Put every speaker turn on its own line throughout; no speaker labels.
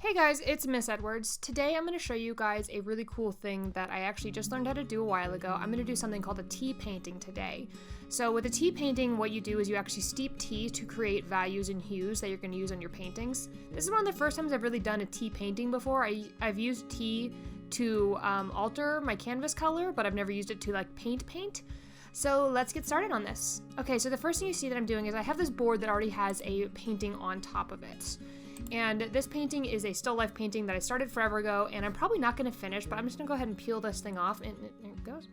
Hey guys, it's Miss Edwards. Today I'm going to show you guys a really cool thing that I actually just learned how to do a while ago. I'm going to do something called a tea painting today. So with a tea painting, what you do is you actually steep tea to create values and hues that you're going to use on your paintings. This is one of the first times I've really done a tea painting before. I've used tea to alter my canvas color, but I've never used it to like paint. So let's get started on this. Okay, so the first thing you see that I'm doing is I have this board that already has a painting on top of it. And this painting is a still life painting that I started forever ago, and I'm probably not going to finish, but I'm just going to go ahead and peel this thing off, and there it goes.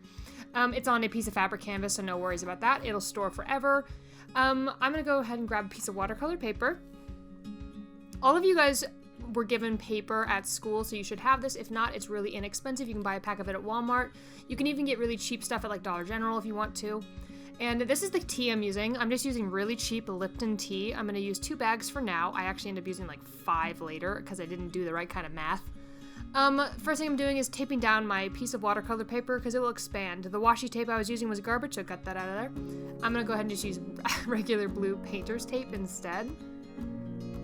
It's on a piece of fabric canvas, so no worries about that. It'll store forever. I'm going to go ahead and grab a piece of watercolor paper. All of you guys were given paper at school, so you should have this. If not, it's really inexpensive. You can buy a pack of it at Walmart. You can even get really cheap stuff at like Dollar General if you want to. And this is the tea I'm using. I'm just using really cheap Lipton tea. I'm going to use 2 bags for now. I actually end up using like 5 later because I didn't do the right kind of math. First thing I'm doing is taping down my piece of watercolor paper because it will expand. The washi tape I was using was garbage, so cut that out of there. I'm going to go ahead and just use regular blue painter's tape instead.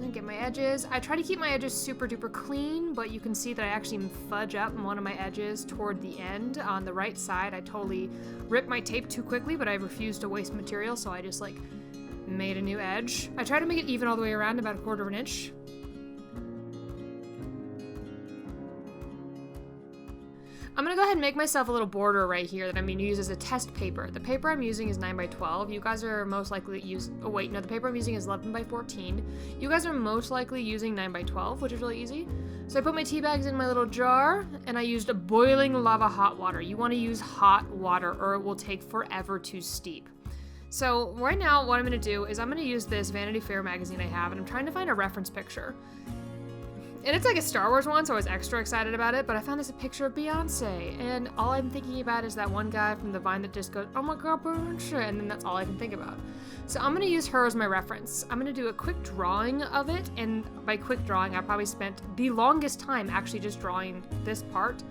And get my edges. I try to keep my edges super duper clean, but you can see that I actually fudge up one of my edges toward the end on the right side. I totally ripped my tape too quickly, but I refused to waste material, so I just like made a new edge. I try to make it even all the way around, about 1/4 of an inch. I'm gonna go ahead and make myself a little border right here that I'm gonna use as a test paper. The paper I'm using is 9x12. You guys are most likely the paper I'm using is 11x14. You guys are most likely using 9x12, which is really easy. So I put my tea bags in my little jar, and I used a boiling lava hot water. You wanna use hot water or it will take forever to steep. So right now, what I'm gonna do is I'm gonna use this Vanity Fair magazine I have, and I'm trying to find a reference picture. And it's like a Star Wars one, so I was extra excited about it, but I found this a picture of Beyonce, and all I'm thinking about is that one guy from the Vine that just goes, "Oh my god, Beyonce," and then that's all I can think about. So I'm gonna use her as my reference. I'm gonna do a quick drawing of it, and by quick drawing, I probably spent the longest time actually just drawing this part.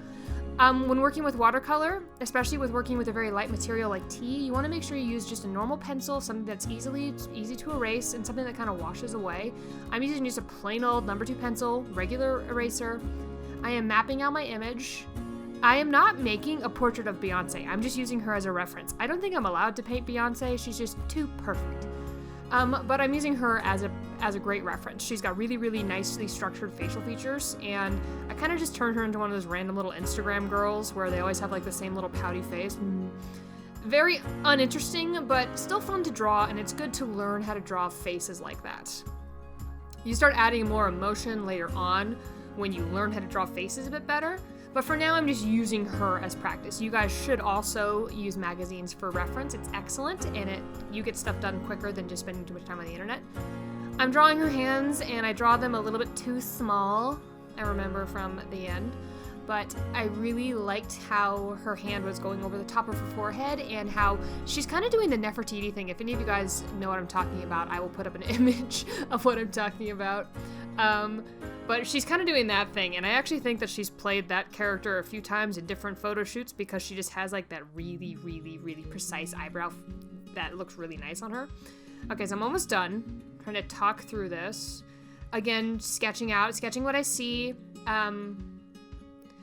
When working with watercolor, especially with working with a very light material like tea, you want to make sure you use just a normal pencil, something that's easy to erase, and something that kind of washes away. I'm using just a plain old number 2 pencil, regular eraser. I am mapping out my image. I am not making a portrait of Beyonce. I'm just using her as a reference. I don't think I'm allowed to paint Beyonce. She's just too perfect. But I'm using her as a great reference. She's got really, really nicely structured facial features, and I kind of just turned her into one of those random little Instagram girls where they always have like the same little pouty face. Very uninteresting, but still fun to draw, and it's good to learn how to draw faces like that. You start adding more emotion later on when you learn how to draw faces a bit better. But for now, I'm just using her as practice. You guys should also use magazines for reference. It's excellent, and you get stuff done quicker than just spending too much time on the internet. I'm drawing her hands, and I draw them a little bit too small, I remember from the end. But I really liked how her hand was going over the top of her forehead, and how she's kind of doing the Nefertiti thing. If any of you guys know what I'm talking about, I will put up an image of what I'm talking about. But she's kind of doing that thing, and I actually think that she's played that character a few times in different photo shoots because she just has like that really, really, really precise eyebrow that looks really nice on her. Okay, so I'm almost done. I'm trying to talk through this. Again, sketching what I see.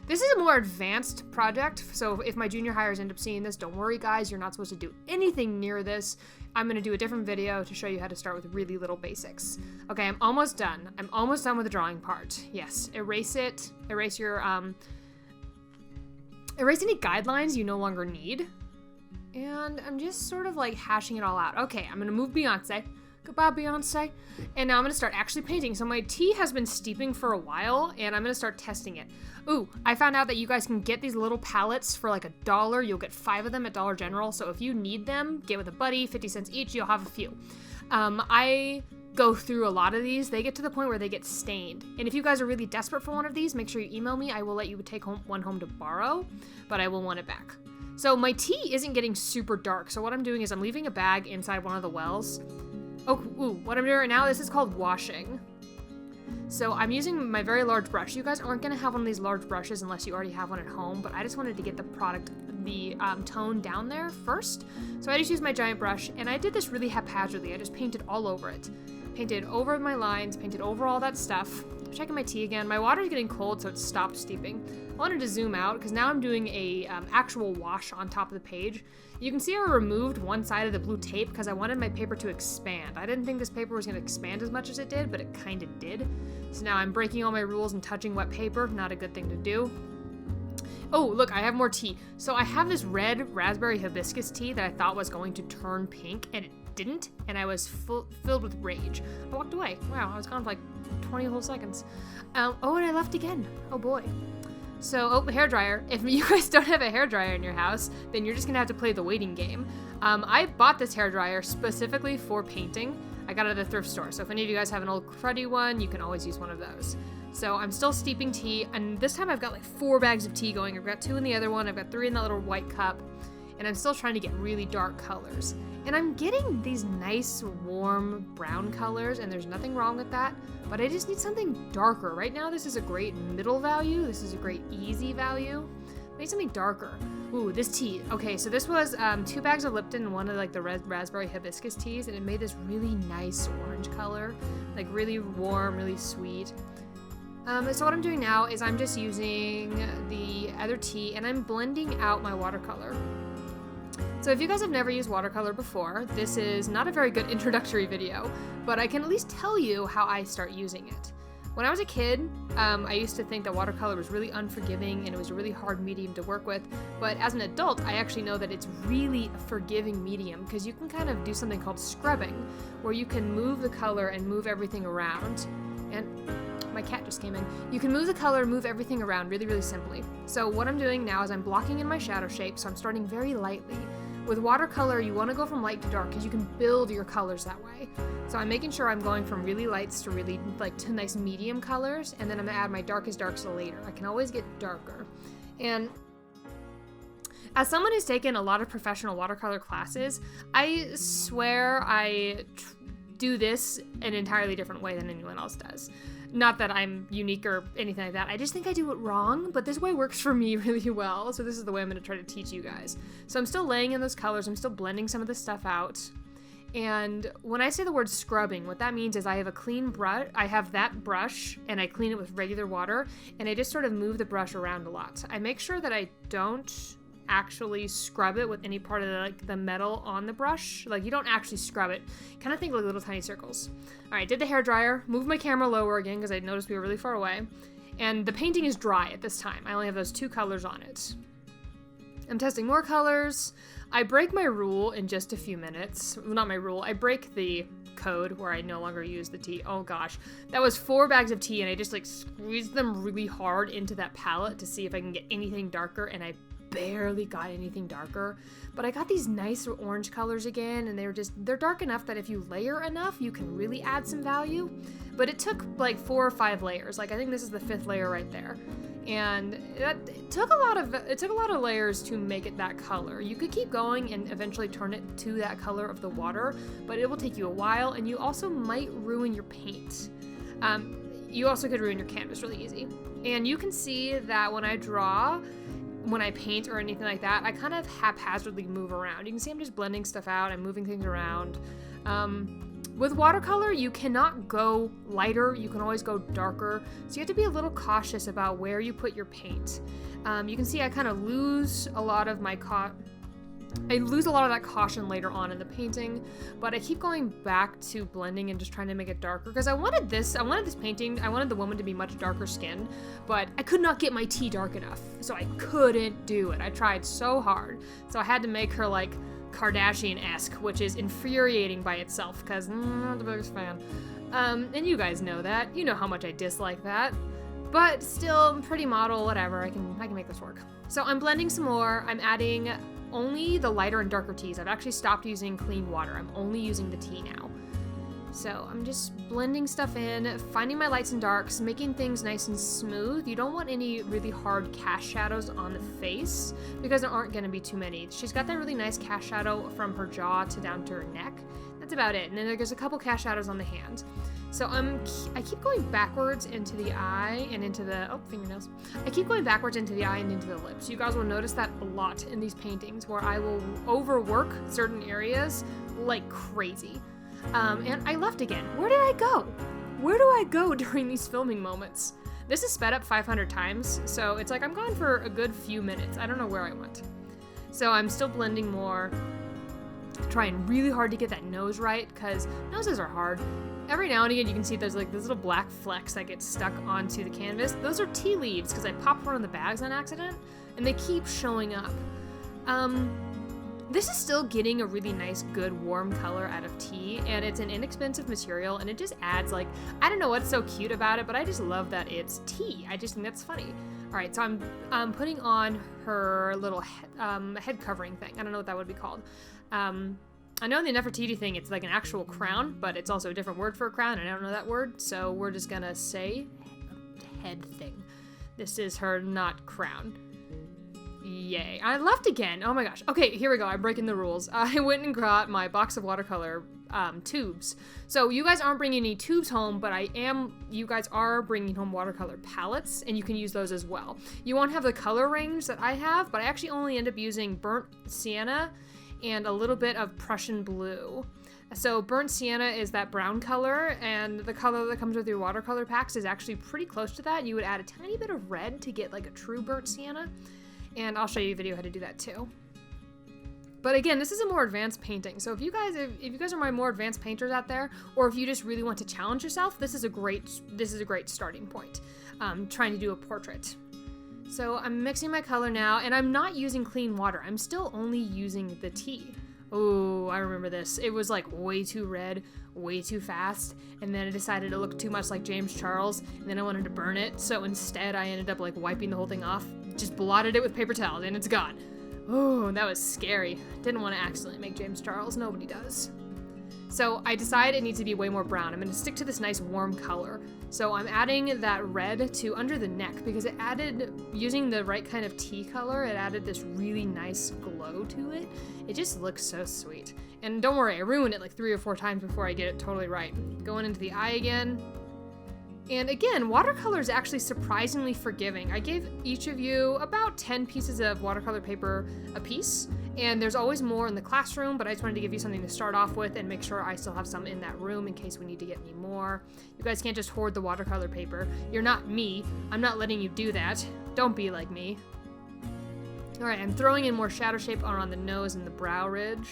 This is a more advanced project, so if my junior hires end up seeing this, don't worry guys, you're not supposed to do anything near this. I'm going to do a different video to show you how to start with really little basics. Okay, I'm almost done. I'm almost done with the drawing part. Yes, erase it. Erase your, erase any guidelines you no longer need. And I'm just sort of like hashing it all out. Okay, I'm going to move Beyonce. Goodbye, Beyonce. And now I'm going to start actually painting. So my tea has been steeping for a while, and I'm going to start testing it. Ooh, I found out that you guys can get these little palettes for like $1. You'll get 5 of them at Dollar General. So if you need them, get with a buddy, 50 cents each, you'll have a few. I go through a lot of these. They get to the point where they get stained. And if you guys are really desperate for one of these, make sure you email me. I will let you take one home to borrow, but I will want it back. So my tea isn't getting super dark. So what I'm doing is I'm leaving a bag inside one of the wells. Oh, ooh, what I'm doing right now, this is called washing. So I'm using my very large brush. You guys aren't gonna have one of these large brushes unless you already have one at home, but I just wanted to get the tone down there first. So I just used my giant brush, and I did this really haphazardly. I just painted all over it. Painted over my lines, painted over all that stuff. checking my tea again. My water is getting cold, so it stopped steeping. I wanted to zoom out because now I'm doing a actual wash on top of the page. You can see I removed one side of the blue tape because I wanted my paper to expand. I didn't think this paper was going to expand as much as it did, but it kind of did. So now I'm breaking all my rules and touching wet paper. Not a good thing to do. Oh, look, I have more tea. So I have this red raspberry hibiscus tea that I thought was going to turn pink, and it didn't, and I was filled with rage. I walked away. Wow, I was gone for like 20 whole seconds. Oh, and I left again. Oh boy. So, hairdryer. If you guys don't have a hairdryer in your house, then you're just gonna have to play the waiting game. I bought this hairdryer specifically for painting. I got it at the thrift store, so if any of you guys have an old cruddy one, you can always use one of those. So I'm still steeping tea, and this time I've got like 4 bags of tea going. I've got 2 in the other one, I've got 3 in that little white cup, and I'm still trying to get really dark colors. And I'm getting these nice, warm brown colors, and there's nothing wrong with that, but I just need something darker. Right now, this is a great middle value. This is a great easy value. I need something darker. Ooh, this tea. Okay, so this was 2 bags of Lipton and one of like the red raspberry hibiscus teas, and it made this really nice orange color, like really warm, really sweet. So what I'm doing now is I'm just using the other tea, and I'm blending out my watercolor. So if you guys have never used watercolor before, this is not a very good introductory video, but I can at least tell you how I start using it. When I was a kid, I used to think that watercolor was really unforgiving and it was a really hard medium to work with, but as an adult, I actually know that it's really a forgiving medium because you can kind of do something called scrubbing, where you can move the color and move everything around. And my cat just came in. You can move the color, move everything around really, really simply. So what I'm doing now is I'm blocking in my shadow shape, so I'm starting very lightly. With watercolor, you want to go from light to dark because you can build your colors that way. So I'm making sure I'm going from really lights to really to nice medium colors, and then I'm gonna add my darkest darks later. I can always get darker. And as someone who's taken a lot of professional watercolor classes, I swear I do this an entirely different way than anyone else does. Not that I'm unique or anything like that. I just think I do it wrong, but this way works for me really well. So this is the way I'm going to try to teach you guys. So I'm still laying in those colors. I'm still blending some of this stuff out. And when I say the word scrubbing, what that means is I have a clean brush. I have that brush and I clean it with regular water, and I just sort of move the brush around a lot. I make sure that I don't actually scrub it with any part of the metal on the brush. Like, you don't actually scrub it. Kind of think like little tiny circles. All right, did the hair dryer, moved my camera lower again because I noticed we were really far away, and the painting is dry at this time. I only have those 2 colors on it. I'm testing more colors. I break my rule in just a few minutes. Well, not my rule. I break the code where I no longer use the tea. Oh gosh, that was 4 bags of tea, and I just like squeezed them really hard into that palette to see if I can get anything darker, and I barely got anything darker, but I got these nice orange colors again, and they're dark enough that if you layer enough, you can really add some value. But it took like 4 or 5 layers. Like, I think this is the 5th layer right there, and it took a lot of layers to make it that color. You could keep going and eventually turn it to that color of the water, but it will take you a while, and you also might ruin your paint. You also could ruin your canvas really easy. And you can see that when I draw, when I paint or anything like that, I kind of haphazardly move around. You can see I'm just blending stuff out. I'm moving things around. With watercolor, you cannot go lighter. You can always go darker. So you have to be a little cautious about where you put your paint. You can see I kind of lose a lot of my that caution later on in the painting, but I keep going back to blending and just trying to make it darker because I wanted this painting, I wanted the woman to be much darker skinned, but I could not get my tea dark enough, so I couldn't do it. I tried so hard, so I had to make her like Kardashian-esque, which is infuriating by itself because I'm not the biggest fan. And you guys know that. You know how much I dislike that. But still, pretty model, whatever. I can make this work. So I'm blending some more. I'm adding only the lighter and darker teas. I've actually stopped using clean water. I'm only using the tea now. So I'm just blending stuff in, finding my lights and darks, making things nice and smooth. You don't want any really hard cast shadows on the face because there aren't going to be too many. She's got that really nice cast shadow from her jaw to down to her neck. That's about it. And then there's a couple cast shadows on the hand. So I keep going backwards into the eye and into the, fingernails. I keep going backwards into the eye and into the lips. You guys will notice that a lot in these paintings where I will overwork certain areas like crazy. And I left again. Where did I go? where do I go during these filming moments? This is sped up 500 times, so it's like I'm gone for a good few minutes. I don't know where I went. So I'm still blending more, trying really hard to get that nose right, because noses are hard. Every now and again you can see there's like this little black flecks that get stuck onto the canvas. Those are tea leaves, because I popped one of the bags on accident, and they keep showing up. This is still getting a really nice, good, warm color out of tea, and it's an inexpensive material, and it just adds, like, I don't know what's so cute about it, but I just love that it's tea. I just think that's funny. All right, so I'm putting on her little head covering thing. I don't know what that would be called. I know in the Nefertiti thing, it's like an actual crown, but it's also a different word for a crown, and I don't know that word, so we're just gonna say head thing. This is her not crown. Yay. I left again. Oh my gosh. Okay, here we go. I'm breaking the rules. I went and got my box of watercolor tubes. So you guys aren't bringing any tubes home, but you guys are bringing home watercolor palettes, and you can use those as well. You won't have the color range that I have, but I actually only end up using burnt sienna and a little bit of Prussian blue. So burnt sienna is that brown color, and the color that comes with your watercolor packs is actually pretty close to that. You would add a tiny bit of red to get like a true burnt sienna. And I'll show you a video how to do that too. But again, this is a more advanced painting. So if you guys are my more advanced painters out there, or if you just really want to challenge yourself, this is a great starting point. Trying to do a portrait. So I'm mixing my color now, and I'm not using clean water. I'm still only using the tea. Oh, I remember this. It was like way too red, way too fast, and then I decided it looked too much like James Charles, and then I wanted to burn it, so instead I ended up like wiping the whole thing off, just blotted it with paper towels, and it's gone. Oh, that was scary. Didn't want to accidentally make James Charles. Nobody does. So I decided it needs to be way more brown. I'm going to stick to this nice warm color. So I'm adding that red to under the neck, because it added, using the right kind of tea color, it added this really nice glow to it. It just looks so sweet. And don't worry, I ruined it like 3 or 4 times before I get it totally right. Going into the eye again. And again, watercolor is actually surprisingly forgiving. I gave each of you about 10 pieces of watercolor paper a piece, and there's always more in the classroom, but I just wanted to give you something to start off with and make sure I still have some in that room in case we need to get any more. You guys can't just hoard the watercolor paper. You're not me. I'm not letting you do that. Don't be like me. All right, I'm throwing in more shadow shape around the nose and the brow ridge.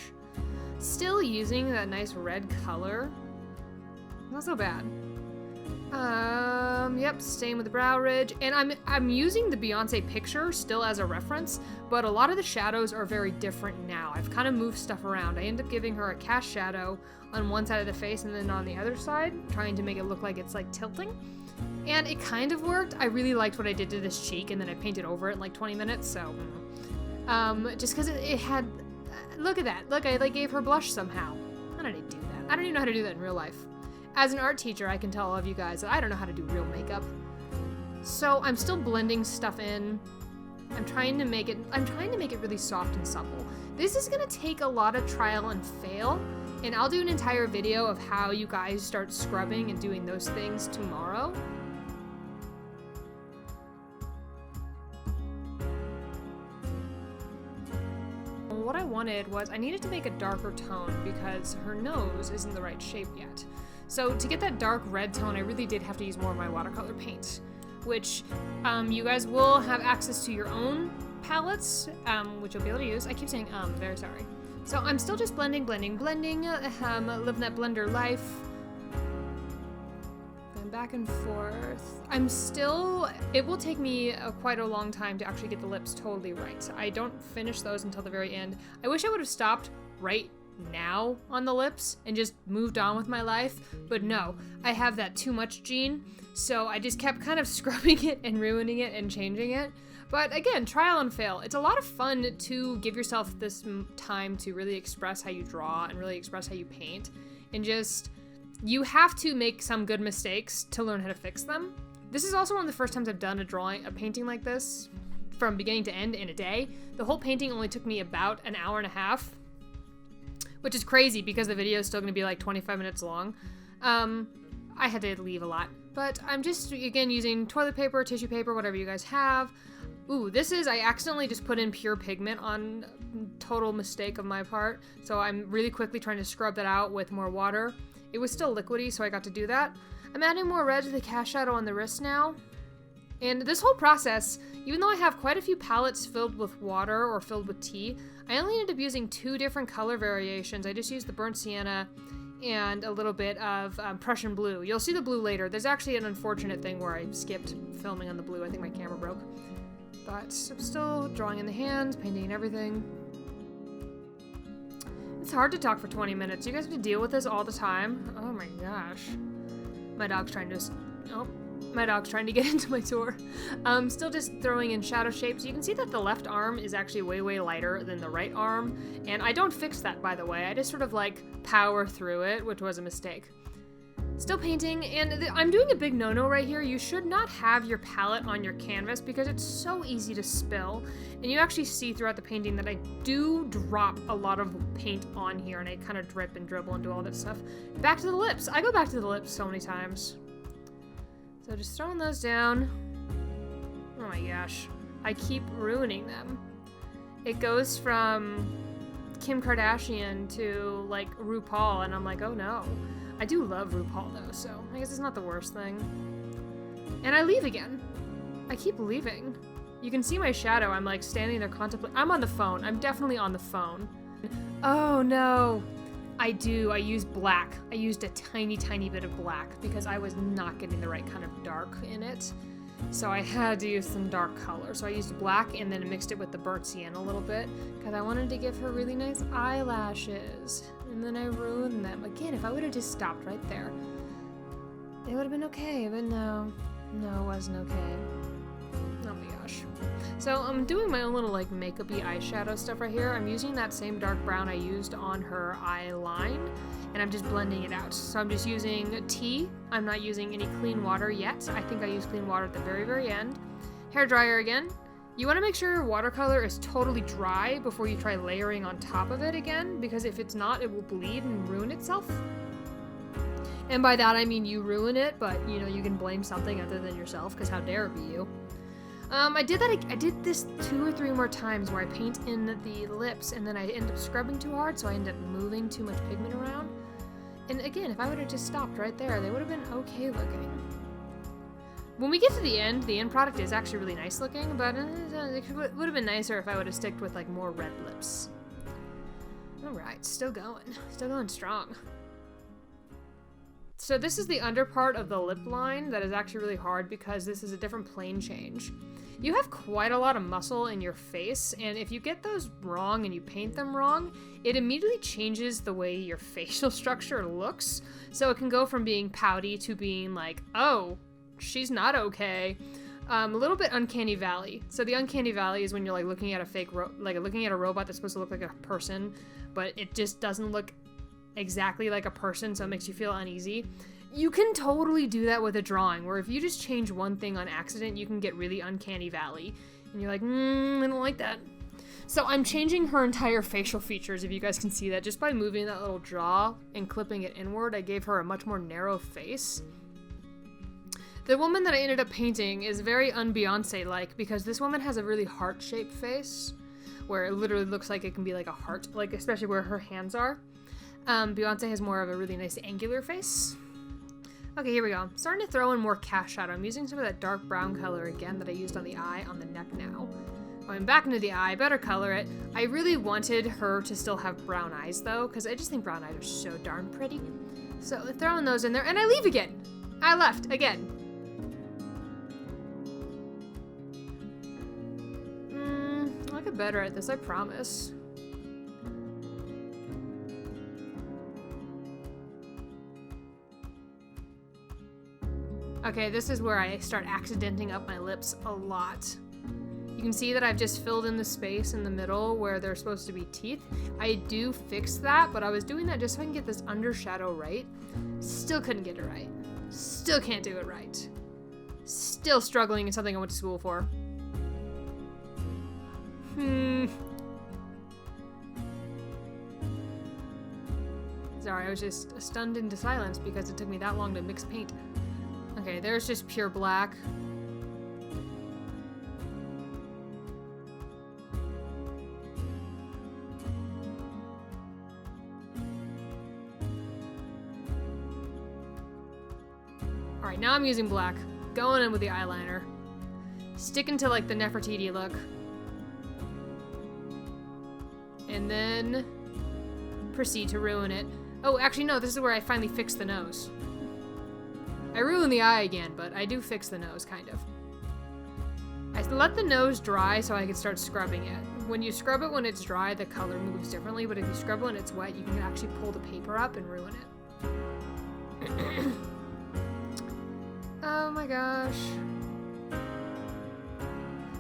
Still using that nice red color. Not so bad. Yep, staying with the brow ridge, and I'm using the Beyonce picture still as a reference, but a lot of the shadows are very different now. I've kind of moved stuff around. I end up giving her a cast shadow on one side of the face and then on the other side, trying to make it look like it's like tilting, and it kind of worked. I really liked what I did to this cheek, and then I painted over it in like 20 minutes, so, just because it had, look at that. Look, I like gave her blush somehow. How did I do that? I don't even know how to do that in real life. As an art teacher, I can tell all of you guys that I don't know how to do real makeup. So I'm still blending stuff in. I'm trying to make it really soft and supple. This is gonna take a lot of trial and fail, and I'll do an entire video of how you guys start scrubbing and doing those things tomorrow. What I wanted was I needed to make a darker tone because her nose isn't the right shape yet. So to get that dark red tone, I really did have to use more of my watercolor paint, which you guys will have access to your own palettes, which you'll be able to use. I keep saying very sorry. So I'm still just blending, living that blender life. Going back and forth. It will take me quite a long time to actually get the lips totally right. I don't finish those until the very end. I wish I would have stopped right now on the lips and just moved on with my life, but no, I have that too much gene, so I just kept kind of scrubbing it and ruining it and changing it. But again, trial and fail. It's a lot of fun to give yourself this time to really express how you draw and really express how you paint, and just, you have to make some good mistakes to learn how to fix them. This is also one of the first times I've done a painting like this from beginning to end in a day. The whole painting only took me about an hour and a half, which is crazy because the video is still going to be like 25 minutes long. I had to leave a lot, but I'm just, again, using toilet paper, tissue paper, whatever you guys have. Ooh, I accidentally just put in pure pigment on, total mistake of my part. So I'm really quickly trying to scrub that out with more water. It was still liquidy, so I got to do that. I'm adding more red to the cast shadow on the wrist now. And this whole process, even though I have quite a few palettes filled with water or filled with tea, I only ended up using 2 different color variations. I just used the burnt sienna and a little bit of Prussian blue. You'll see the blue later. There's actually an unfortunate thing where I skipped filming on the blue. I think my camera broke. But I'm still drawing in the hands, painting and everything. It's hard to talk for 20 minutes. You guys have to deal with this all the time. Oh my gosh. My dog's trying to... Oh. My dog's trying to get into my tour. Still just throwing in shadow shapes. You can see that the left arm is actually way, way lighter than the right arm. And I don't fix that, by the way. I just sort of like power through it, which was a mistake. Still painting, and I'm doing a big no-no right here. You should not have your palette on your canvas because it's so easy to spill. And you actually see throughout the painting that I do drop a lot of paint on here, and I kind of drip and dribble and do all this stuff. Back to the lips. I go back to the lips so many times. So just throwing those down. Oh my gosh. I keep ruining them. It goes from Kim Kardashian to like RuPaul, and I'm like, oh no. I do love RuPaul though, so I guess it's not the worst thing. And I leave again. I keep leaving. You can see my shadow. I'm like standing there contemplating. I'm on the phone. I'm definitely on the phone. Oh no. I use black. I used a tiny, tiny bit of black because I was not getting the right kind of dark in it. So I had to use some dark color. So I used black and then mixed it with the burnt sienna a little bit because I wanted to give her really nice eyelashes. And then I ruined them. Again, if I would have just stopped right there, it would have been okay, but no. No, it wasn't okay. Oh my gosh. So I'm doing my own little like makeup-y eyeshadow stuff right here. I'm using that same dark brown I used on her eye line, and I'm just blending it out. So I'm just using tea. I'm not using any clean water yet. I think I used clean water at the very, very end. Hair dryer again. You want to make sure your watercolor is totally dry before you try layering on top of it again, because if it's not, it will bleed and ruin itself. And by that I mean you ruin it, but you know, you can blame something other than yourself, because how dare it be you. I did this 2 or 3 more times where I paint in the lips and then I end up scrubbing too hard, so I end up moving too much pigment around. And again, if I would have just stopped right there, they would have been okay looking. When we get to the end product is actually really nice looking, but it would have been nicer if I would have sticked with like more red lips. Alright, still going strong. So this is the under part of the lip line that is actually really hard because this is a different plane change. You have quite a lot of muscle in your face, and if you get those wrong and you paint them wrong, it immediately changes the way your facial structure looks. So it can go from being pouty to being like, oh, she's not okay. A little bit uncanny valley. So the uncanny valley is when you're like looking at a fake, looking at a robot that's supposed to look like a person, but it just doesn't look exactly like a person, so it makes you feel uneasy. You can totally do that with a drawing, where if you just change one thing on accident, you can get really uncanny valley. And you're like, I don't like that. So I'm changing her entire facial features, if you guys can see that. Just by moving that little jaw and clipping it inward, I gave her a much more narrow face. The woman that I ended up painting is very un-Beyonce-like, because this woman has a really heart-shaped face, where it literally looks like it can be like a heart, like especially where her hands are. Beyonce has more of a really nice angular face. Okay, here we go. I'm starting to throw in more cast shadow. I'm using some of that dark brown color again that I used on the eye on the neck now. Going back into the eye, better color it. I really wanted her to still have brown eyes though, because I just think brown eyes are so darn pretty. So throwing those in there, and I leave again. I left again. I'll get better at this, I promise. Okay, this is where I start accidenting up my lips a lot. You can see that I've just filled in the space in the middle where they're supposed to be teeth. I do fix that, but I was doing that just so I can get this undershadow right. Still couldn't get it right. Still can't do it right. Still struggling in something I went to school for. Sorry, I was just stunned into silence because it took me that long to mix paint. Okay, there's just pure black. Alright, now I'm using black. Going in with the eyeliner. Sticking to like the Nefertiti look. And then proceed to ruin it. Oh, actually no, this is where I finally fix the nose. I ruined the eye again, but I do fix the nose, kind of. I let the nose dry so I could start scrubbing it. When you scrub it when it's dry, the color moves differently, but if you scrub it when it's wet, you can actually pull the paper up and ruin it. Oh my gosh.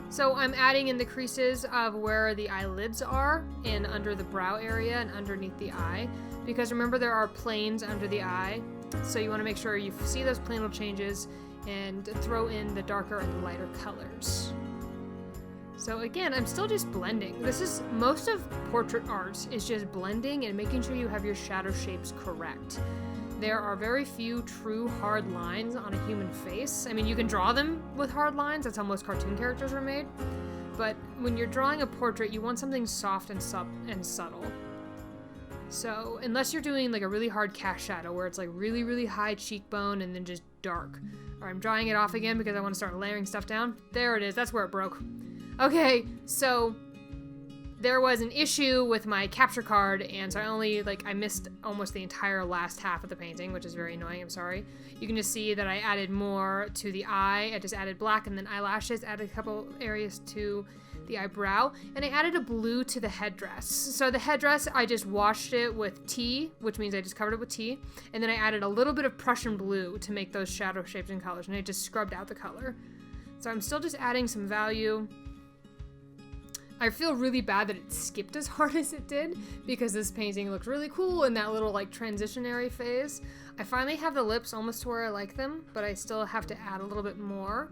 So I'm adding in the creases of where the eyelids are and under the brow area and underneath the eye. Because remember, there are planes under the eye. So you want to make sure you see those planal changes and throw in the darker and the lighter colors. So again, I'm still just blending. This is, most of portrait art is just blending and making sure you have your shadow shapes correct. There are very few true hard lines on a human face. I mean, you can draw them with hard lines. That's how most cartoon characters are made. But when you're drawing a portrait, you want something soft and subtle. So unless you're doing like a really hard cast shadow where it's like really, really high cheekbone and then just dark. Or I'm drying it off again because I want to start layering stuff down. There it is. That's where it broke. Okay, so there was an issue with my capture card, and so I missed almost the entire last half of the painting, which is very annoying. I'm sorry. You can just see that I added more to the eye. I just added black and then eyelashes, added a couple areas to the eyebrow, and I added a blue to the headdress. So the headdress, I just washed it with tea, which means I just covered it with tea, and then I added a little bit of Prussian blue to make those shadow shapes and colors, and I just scrubbed out the color. So I'm still just adding some value. I feel really bad that it skipped as hard as it did because this painting looked really cool in that little like transitionary phase. I finally have the lips almost to where I like them, but I still have to add a little bit more.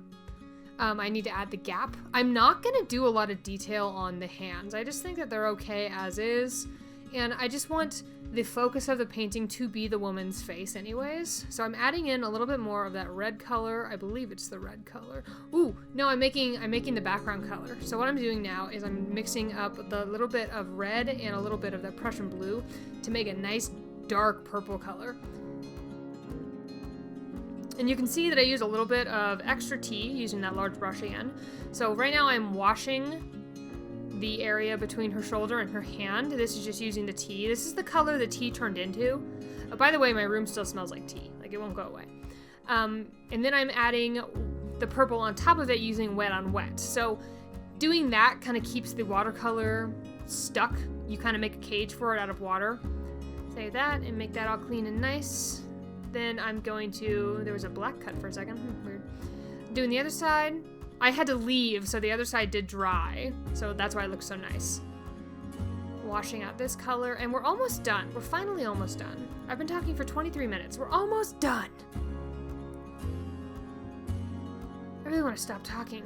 I need to add the gap. I'm not gonna do a lot of detail on the hands. I just think that they're okay as is. And I just want the focus of the painting to be the woman's face anyways. So I'm adding in a little bit more of that red color. I believe it's the red color. Ooh, no, I'm making the background color. So what I'm doing now is I'm mixing up the little bit of red and a little bit of that Prussian blue to make a nice dark purple color. And you can see that I use a little bit of extra tea using that large brush again. So right now I'm washing the area between her shoulder and her hand. This is just using the tea. This is the color the tea turned into. By the way, my room still smells like tea. Like, it won't go away. And then I'm adding the purple on top of it using wet on wet. So doing that kind of keeps the watercolor stuck. You kind of make a cage for it out of water. Save that and make that all clean and nice. Then I'm going to, there was a black cut for a second. Weird. Doing the other side. I had to leave, so the other side did dry. So that's why it looks so nice. Washing out this color, and we're almost done. We're finally almost done. I've been talking for 23 minutes. We're almost done. I really want to stop talking.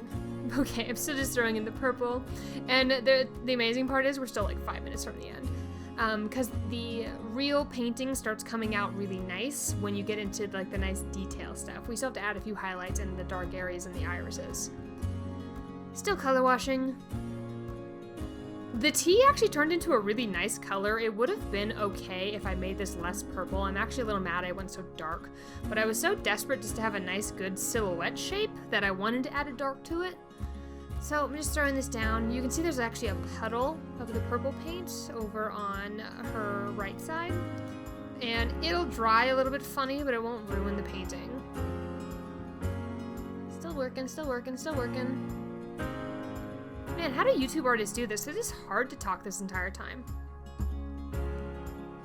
Okay, I'm still just throwing in the purple. And the amazing part is we're still like 5 minutes from the end. Because the real painting starts coming out really nice when you get into like the nice detail stuff. We still have to add a few highlights in the dark areas and the irises. Still color washing. The tea actually turned into a really nice color. It would have been okay if I made this less purple. I'm actually a little mad I went so dark, but I was so desperate just to have a nice good silhouette shape that I wanted to add a dark to it. So I'm just throwing this down. You can see there's actually a puddle of the purple paint over on her right side. And it'll dry a little bit funny, but it won't ruin the painting. Still working, still working, still working. Man, how do YouTube artists do this? It is hard to talk this entire time.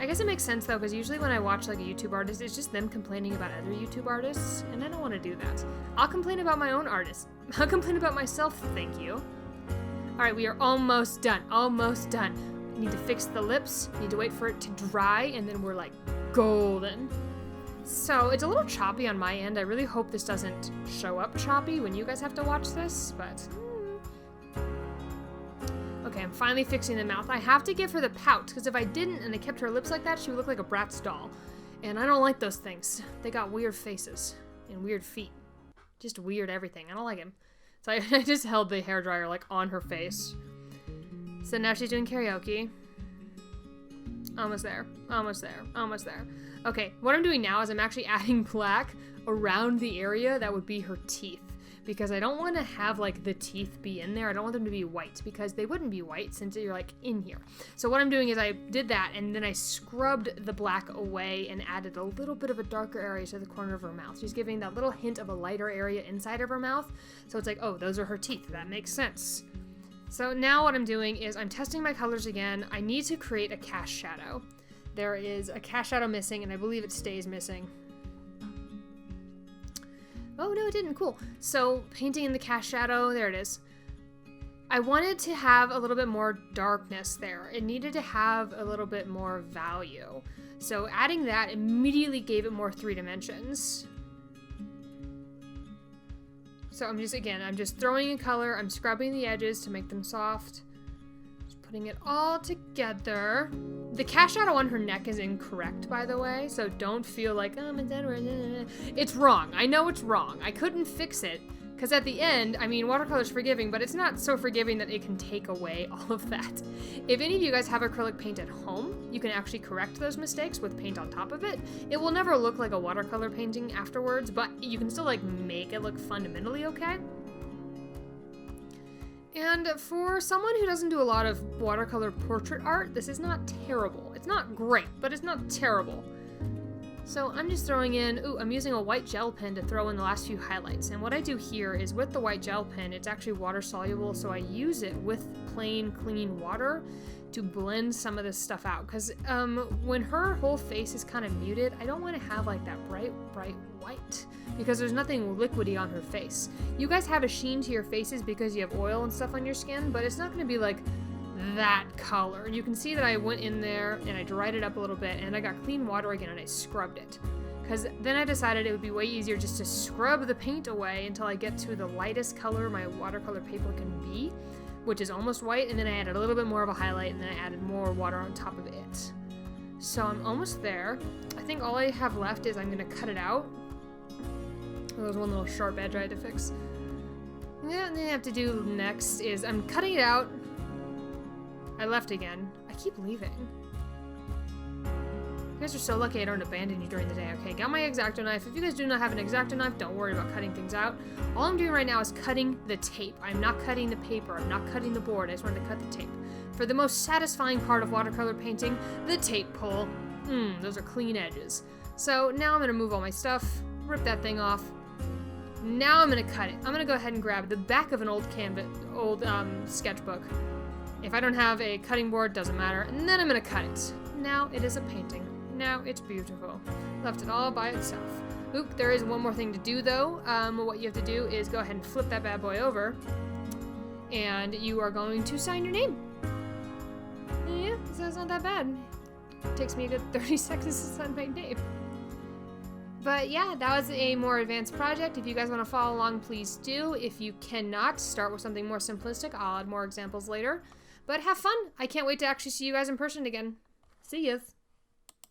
I guess it makes sense though, because usually when I watch like a YouTube artist, it's just them complaining about other YouTube artists, and I don't want to do that. I'll complain about my own artist. I'll complain about myself, thank you. Alright, we are almost done. Almost done. Need to fix the lips, need to wait for it to dry, and then we're like golden. So it's a little choppy on my end. I really hope this doesn't show up choppy when you guys have to watch this, but... Okay, I'm finally fixing the mouth. I have to give her the pout, because if I didn't and I kept her lips like that, she would look like a Bratz doll. And I don't like those things. They got weird faces and weird feet. Just weird everything. I don't like him. So I just held the hairdryer like on her face. So now she's doing karaoke. Almost there. Almost there. Almost there. Okay, what I'm doing now is I'm actually adding black around the area that would be her teeth. Because I don't want to have, like, the teeth be in there. I don't want them to be white, because they wouldn't be white since you're, like, in here. So what I'm doing is I did that, and then I scrubbed the black away and added a little bit of a darker area to the corner of her mouth. She's giving that little hint of a lighter area inside of her mouth. So it's like, oh, those are her teeth. That makes sense. So now what I'm doing is I'm testing my colors again. I need to create a cast shadow. There is a cast shadow missing, and I believe it stays missing. Oh, no, it didn't. Cool. So, painting in the cast shadow, there it is. I wanted to have a little bit more darkness there. It needed to have a little bit more value. So, adding that immediately gave it more 3 dimensions. So, I'm just throwing in color. I'm scrubbing the edges to make them soft. Just putting it all together. The cast shadow on her neck is incorrect, by the way, so don't feel like, oh, my dad, it's wrong. I know it's wrong. I couldn't fix it, because at the end, I mean, watercolor's forgiving, but it's not so forgiving that it can take away all of that. If any of you guys have acrylic paint at home, you can actually correct those mistakes with paint on top of it. It will never look like a watercolor painting afterwards, but you can still, like, make it look fundamentally okay. And for someone who doesn't do a lot of watercolor portrait art, this is not terrible. It's not great, but it's not terrible. So I'm just throwing in, I'm using a white gel pen to throw in the last few highlights. And what I do here is with the white gel pen, it's actually water soluble, so I use it with plain, clean water to blend some of this stuff out. Because when her whole face is kind of muted, I don't want to have like that bright white, because there's nothing liquidy on her face. You guys have a sheen to your faces because you have oil and stuff on your skin, but it's not going to be like that color. You can see that I went in there and I dried it up a little bit, and I got clean water again and I scrubbed it. Because then I decided it would be way easier just to scrub the paint away until I get to the lightest color my watercolor paper can be, which is almost white, and then I added a little bit more of a highlight, and then I added more water on top of it. So I'm almost there. I think all I have left is I'm going to cut it out. There was one little sharp edge I had to fix. Yeah, what I have to do next is I'm cutting it out. I left again. I keep leaving. You guys are so lucky I don't abandon you during the day. Okay, got my X-Acto knife. If you guys do not have an X-Acto knife, don't worry about cutting things out. All I'm doing right now is cutting the tape. I'm not cutting the paper. I'm not cutting the board. I just wanted to cut the tape. For the most satisfying part of watercolor painting, the tape pull. Those are clean edges. So now I'm going to move all my stuff, rip that thing off. Now I'm going to cut it. I'm going to go ahead and grab the back of an old sketchbook. If I don't have a cutting board, doesn't matter. And then I'm going to cut it. Now it is a painting. Now it's beautiful. Left it all by itself. Oop, there is one more thing to do though. What you have to do is go ahead and flip that bad boy over. And you are going to sign your name. Yeah, so it's not that bad. It takes me a good 30 seconds to sign my name. But yeah, that was a more advanced project. If you guys want to follow along, please do. If you cannot, start with something more simplistic. I'll add more examples later. But have fun. I can't wait to actually see you guys in person again. See yas.